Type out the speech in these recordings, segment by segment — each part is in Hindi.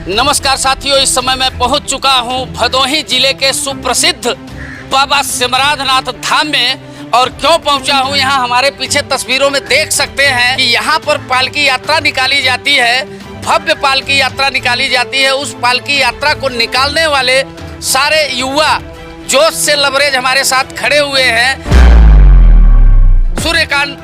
नमस्कार साथियों, इस समय मैं पहुंच चुका हूं भदोही जिले के सुप्रसिद्ध बाबा सिमराधनाथ धाम में। और क्यों पहुंचा हूं यहाँ, हमारे पीछे तस्वीरों में देख सकते हैं कि यहाँ पर पालकी यात्रा निकाली जाती है। भव्य पालकी यात्रा निकाली जाती है। उस पालकी यात्रा को निकालने वाले सारे युवा जोश से लबरेज हमारे साथ खड़े हुए हैं। सूर्यकांत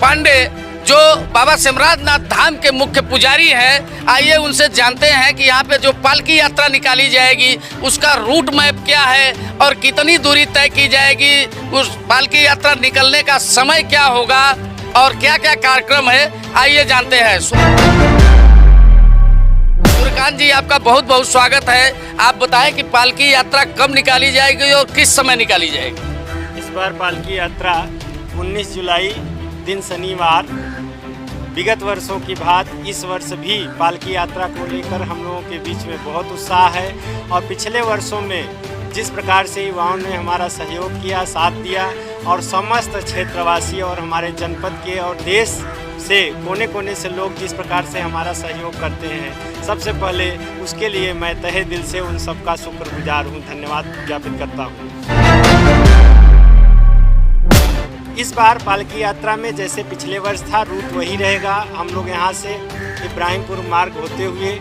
पांडे जो बाबा सिमराधनाथ धाम के मुख्य पुजारी हैं, आइए उनसे जानते हैं कि यहाँ पे जो पालकी यात्रा निकाली जाएगी उसका रूट मैप क्या है और कितनी दूरी तय की जाएगी, उस पालकी यात्रा निकलने का समय क्या होगा और क्या क्या कार्यक्रम है, आइए जानते हैं। सूर्यकांत जी, आपका बहुत बहुत स्वागत है। आप बताएं कि पालकी यात्रा कब निकाली जाएगी और किस समय निकाली जाएगी। इस बार पालकी यात्रा 19 जुलाई दिन शनिवार, विगत वर्षों की बात इस वर्ष भी पालकी यात्रा को लेकर हम लोगों के बीच में बहुत उत्साह है। और पिछले वर्षों में जिस प्रकार से युवाओं ने हमारा सहयोग किया, साथ दिया और समस्त क्षेत्रवासी और हमारे जनपद के और देश से कोने कोने से लोग जिस प्रकार से हमारा सहयोग करते हैं, सबसे पहले उसके लिए मैं तहे दिल से उन सबका शुक्रगुजार हूँ, धन्यवाद ज्ञापित करता हूँ। इस बार पालकी यात्रा में जैसे पिछले वर्ष था, रूट वही रहेगा। हम लोग यहाँ से इब्राहिमपुर मार्ग होते हुए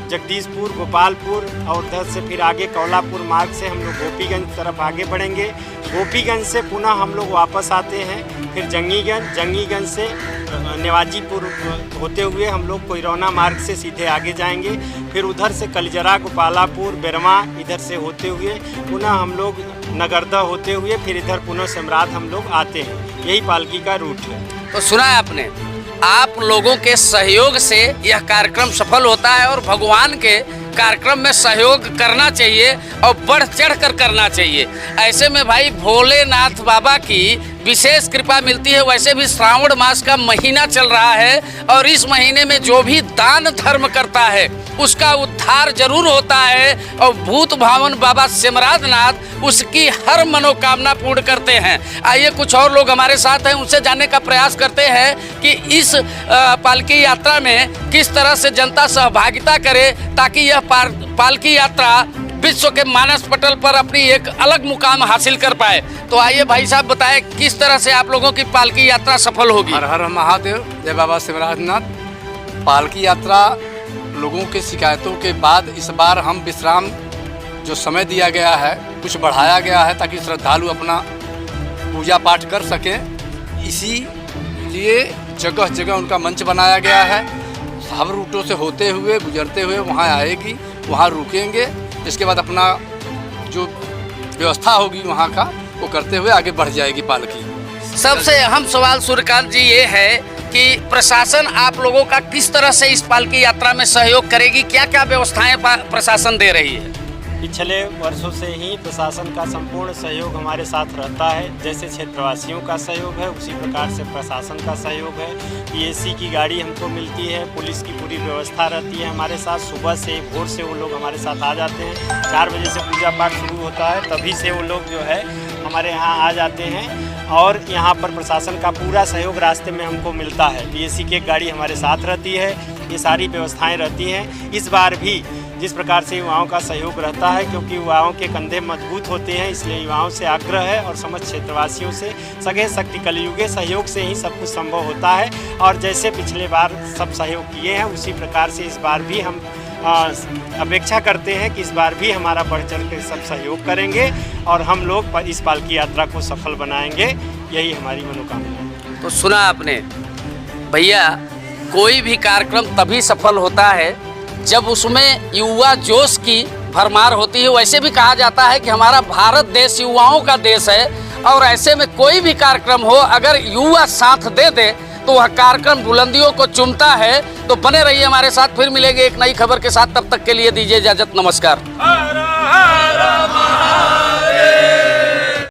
जगदीशपुर, गोपालपुर और उधर से फिर आगे कौलापुर मार्ग से हम लोग गोपीगंज तरफ आगे बढ़ेंगे। गोपीगंज से पुनः हम लोग वापस आते हैं, फिर जंगीगंज से नेवाजीपुर होते हुए हम लोग कोयरौना मार्ग से सीधे आगे जाएंगे। फिर उधर से कलजरा, गोपालापुर, बेरवा इधर से होते हुए पुनः हम लोग नगरदा होते हुए फिर इधर पुनः सिमराध हम लोग आते हैं। यही पालकी का रूट है। तो सुना है आपने, आप लोगों के सहयोग से यह कार्यक्रम सफल होता है और भगवान के कार्यक्रम में सहयोग करना चाहिए और बढ़ चढ़ कर करना चाहिए। ऐसे में भाई भोलेनाथ बाबा की विशेष कृपा मिलती है। वैसे भी श्रावण मास का महीना चल रहा है और इस महीने में जो भी दान धर्म करता है उसका उद्धार जरूर होता है और भूत भावन बाबा सिमराधनाथ उसकी हर मनोकामना पूर्ण करते हैं। आइए कुछ और लोग हमारे साथ हैं, उनसे जानने का प्रयास करते हैं कि इस पालकी यात्रा में किस तरह से जनता सहभागिता करे ताकि यह पालकी यात्रा विश्व के मानस पटल पर अपनी एक अलग मुकाम हासिल कर पाए। तो आइए भाई साहब बताएं किस तरह से आप लोगों की पालकी यात्रा सफल होगी। हर हर महादेव, जय बाबा सिमराधनाथ। पालकी यात्रा लोगों के शिकायतों के बाद इस बार हम विश्राम जो समय दिया गया है कुछ बढ़ाया गया है ताकि श्रद्धालु अपना पूजा पाठ कर सकें। इसीलिए जगह जगह उनका मंच बनाया गया है। सब रूटों से होते हुए गुजरते हुए वहाँ आएगी, वहाँ रुकेंगे, इसके बाद अपना जो व्यवस्था होगी वहाँ का वो करते हुए आगे बढ़ जाएगी पालकी। सबसे अहम सवाल सूर्यकांत जी ये है कि प्रशासन आप लोगों का किस तरह से इस पालकी यात्रा में सहयोग करेगी, क्या क्या व्यवस्थाएं प्रशासन दे रही है। पिछले वर्षों से ही प्रशासन का संपूर्ण सहयोग हमारे साथ रहता है। जैसे क्षेत्रवासियों का सहयोग है उसी प्रकार से प्रशासन का सहयोग है। पीएसी की गाड़ी हमको मिलती है, पुलिस की पूरी व्यवस्था रहती है हमारे साथ। सुबह से भोर से वो लोग हमारे साथ आ जाते हैं। 4 बजे से पूजा पाठ शुरू होता है, तभी से वो लोग जो है हमारे यहाँ आ जाते हैं और यहाँ पर प्रशासन का पूरा सहयोग रास्ते में हमको मिलता है। पीएसी की गाड़ी हमारे साथ रहती है, ये सारी व्यवस्थाएँ रहती हैं। इस बार भी जिस प्रकार से युवाओं का सहयोग रहता है, क्योंकि युवाओं के कंधे मजबूत होते हैं, इसलिए युवाओं से आग्रह है और समस्त क्षेत्रवासियों से सगे शक्ति कलयुगे सहयोग से ही सब कुछ संभव होता है। और जैसे पिछले बार सब सहयोग किए हैं उसी प्रकार से इस बार भी हम अपेक्षा करते हैं कि इस बार भी हमारा बढ़ चढ़ के सब सहयोग करेंगे और हम लोग इस पालकी यात्रा को सफल बनाएंगे। यही हमारी मनोकामना है। तो सुना आपने भैया, कोई भी कार्यक्रम तभी सफल होता है जब उसमें युवा जोश की भरमार होती है। वैसे भी कहा जाता है कि हमारा भारत देश युवाओं का देश है और ऐसे में कोई भी कार्यक्रम हो अगर युवा साथ दे दे तो वह कार्यक्रम बुलंदियों को चूमता है। तो बने रहिए हमारे साथ, फिर मिलेंगे एक नई खबर के साथ। तब तक के लिए दीजिए इजाजत, नमस्कार।